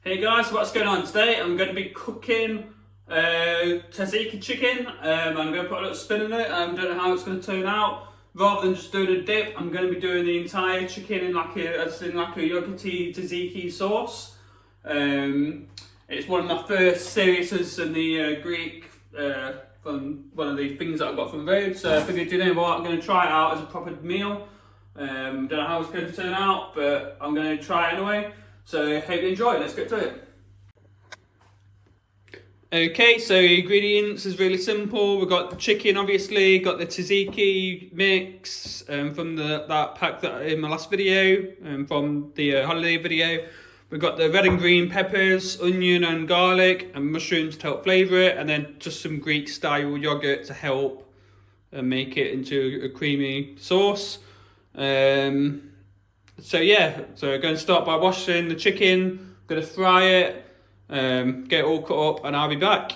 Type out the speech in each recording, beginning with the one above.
Hey guys, what's going on today? I'm going to be cooking Taziki chicken. I'm going to put a little spin in it. I don't know how it's going to turn out. Rather than just doing a dip, I'm going to be doing the entire chicken in like a yogurty Taziki sauce. It's one of my first series in the Greek from one of the things that I got from Rhodes. So I figured, you know what, I'm going to try it out as a proper meal. Don't know how it's going to turn out, but I'm going to try it anyway. So hope you enjoy. Let's get to it. Okay, so ingredients is really simple. We've got the chicken, obviously, got the tzatziki mix from that pack that in my last video, from the holiday video. We've got the red and green peppers, onion and garlic, and mushrooms to help flavour it, and then just some Greek style yogurt to help make it into a creamy sauce. So yeah, so we're going to start by washing the chicken, going to fry it, get it all cut up, and I'll be back.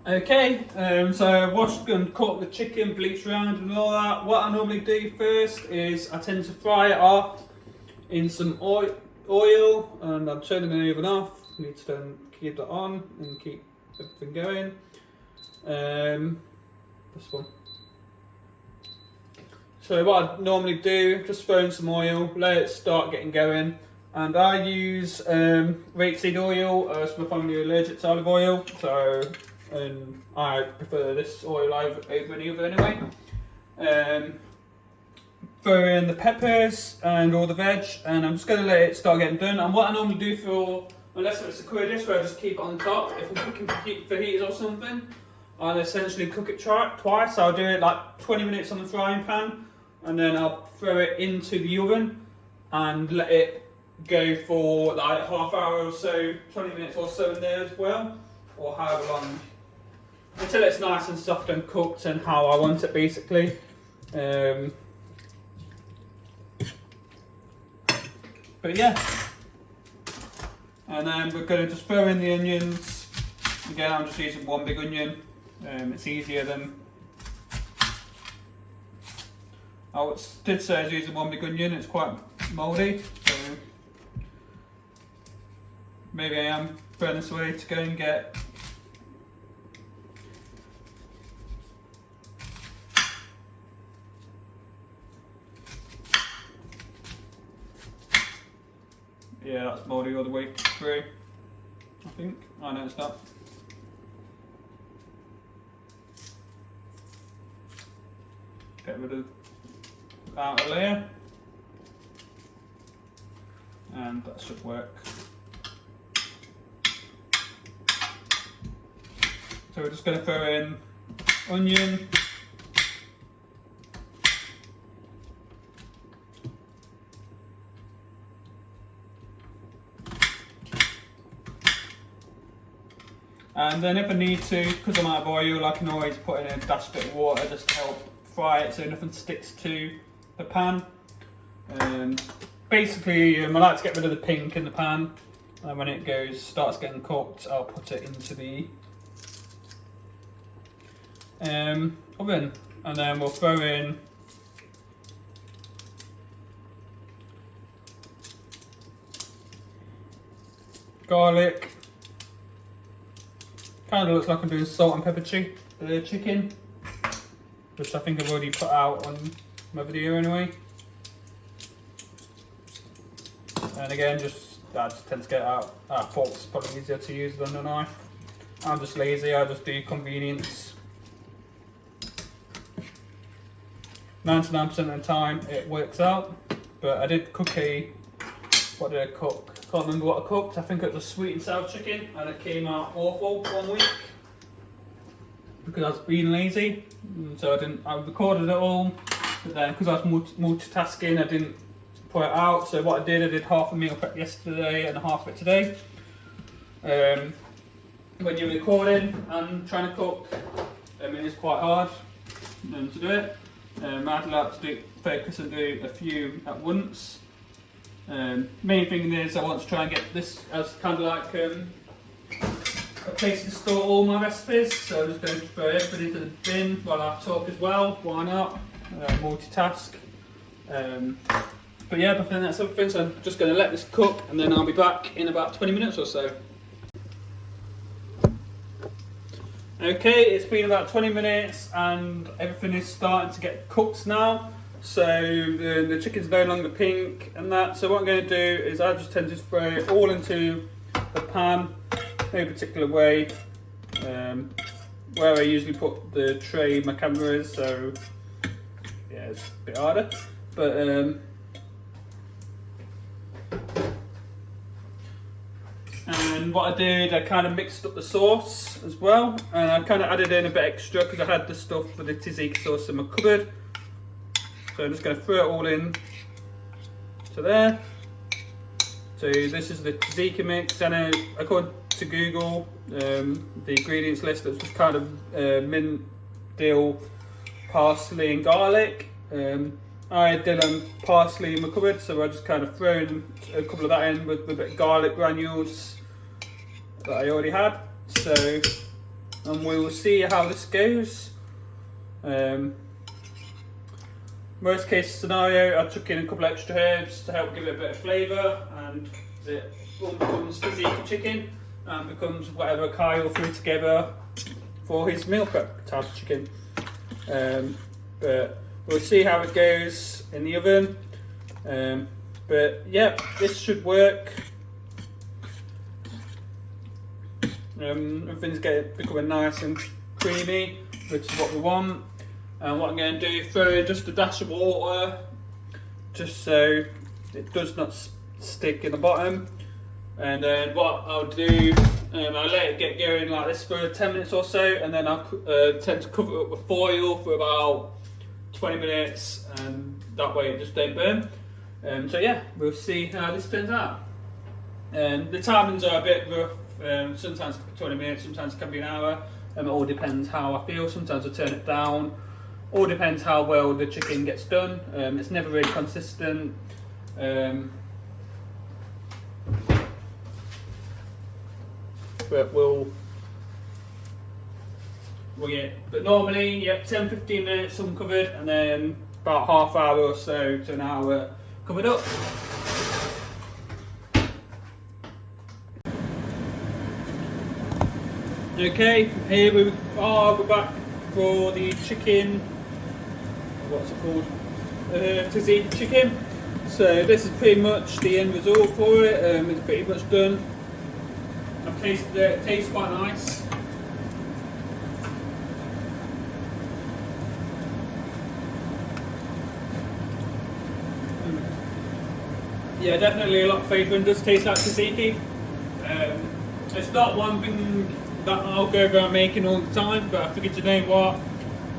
Okay, so I washed and cut the chicken, bleached around and all that. What I normally do first is I tend to fry it off in some oil, and I'm turning the oven off. I need to then keep that on and keep everything going. This one. So what I normally do, just throw in some oil, let it start getting going, and I use rapeseed oil, as my family are allergic to olive oil, so I prefer this oil over any other anyway. Throw in the peppers and all the veg, and I'm just going to let it start getting done. And what I normally do for, unless it's a curry dish where I just keep it on top, if I'm cooking fajitas or something, I'll essentially cook it twice. I'll do it like 20 minutes on the frying pan, and then I'll throw it into the oven and let it go for like half hour or so, 20 minutes or so in there as well, or however long, until it's nice and soft and cooked and how I want it basically. But yeah, and then we're going to just throw in the onions. Again, I'm just using one big onion. It's easier than, I did say I was using one big onion. It's quite mouldy, so maybe I am throwing this away to go and get. Yeah, that's mouldy all the way through, I think. I know it's not. Get rid of the outer layer, and that should work. So we're just going to throw in onion, and then if I need to, because I'm out of oil, I can always put in a dash bit of water just to help fry it so nothing sticks to the pan. Basically, I like to get rid of the pink in the pan, and when it starts getting cooked, I'll put it into the oven, and then we'll throw in garlic. Kind of looks like I'm doing salt and pepper chicken, which I think I've already put out on my video anyway. And again, I just tend to get out. Fork's probably easier to use than a knife. I'm just lazy, I just do convenience. 99% of the time it works out, but I did cook what did I cook? Can't remember what I cooked. I think it was a sweet and sour chicken, and it came out awful one week because I was being lazy. So I recorded it all, but then because I was multitasking, I didn't put it out. So what I did half a meal prep yesterday and half of it today. When you're recording and trying to cook, it is quite hard to do it. I'd like to focus and do a few at once. Main thing is I want to try and get this as kind of like a place to store all my recipes, so I'm just going to throw everything into the bin while I talk as well. Why not? Multitask. But yeah, I think that's everything, so I'm just going to let this cook and then I'll be back in about 20 minutes or so. Okay, it's been about 20 minutes and everything is starting to get cooked now. So the chicken's no longer pink and that. So what I'm going to do is I just tend to throw it all into the pan, no particular way. Where I usually put the tray my camera is, so yeah, it's a bit harder. But and what I did, I kind of mixed up the sauce as well, and I kind of added in a bit extra because I had the stuff for the tzatziki sauce in my cupboard. So I'm just going to throw it all in to there. So this is the tzatziki mix, and according to Google, the ingredients list was kind of mint, dill, parsley and garlic. I had dill and parsley in my cupboard, so I just kind of thrown a couple of that in with a bit of garlic granules that I already had. So, and we will see how this goes. Worst case scenario, I took in a couple of extra herbs to help give it a bit of flavour, and it all becomes tzatziki chicken and becomes whatever Kyle threw together for his meal prep type of chicken. But we'll see how it goes in the oven. But yeah, this should work. Everything's becoming nice and creamy, which is what we want. And what I'm going to do, throw in just a dash of water, just so it does not stick in the bottom. And then what I'll do, I'll let it get going like this for 10 minutes or so, and then I'll tend to cover it up with foil for about 20 minutes, and that way it just don't burn. So yeah, we'll see how this turns out. The timings are a bit rough, sometimes it can be 20 minutes, sometimes it can be an hour. It all depends how I feel. Sometimes I turn it down. All depends how well the chicken gets done. It's never really consistent. But but normally, yeah, 10-15 minutes uncovered, and then about half hour or so to an hour covered up. Okay, here we are, we're back for the chicken, what's it called, tzatziki chicken. So this is pretty much the end result for it. It's pretty much done. I've tasted it, it tastes quite nice. Yeah, definitely a lot of flavour and does taste like tzatziki. It's not one thing that I'll go around making all the time, but I figured, you know what,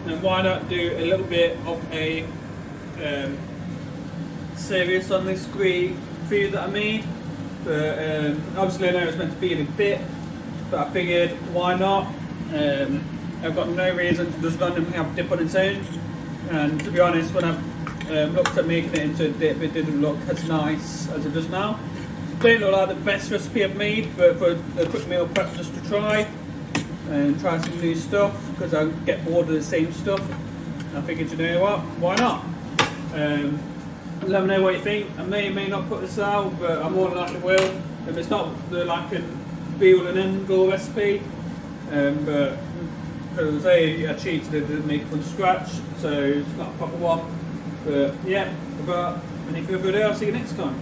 and why not do a little bit of a serious on this great food that I made. But obviously I know it's meant to be in a bit, but I figured why not. I've got no reason to just randomly have dip on its own, and to be honest, when I've looked at making it into a dip, it didn't look as nice as it does now. It don't look like the best recipe I've made, but for a quick meal prep just to try and try some new stuff, because I get bored of the same stuff. I figured, you know what, why not? Let me know what you think. I may or may not put this out, but I more than likely will. If it's not like a be-all and end-all recipe, but because I cheated, I didn't make it from scratch, so it's not a proper one. But yeah, without any further ado, I'll see you next time.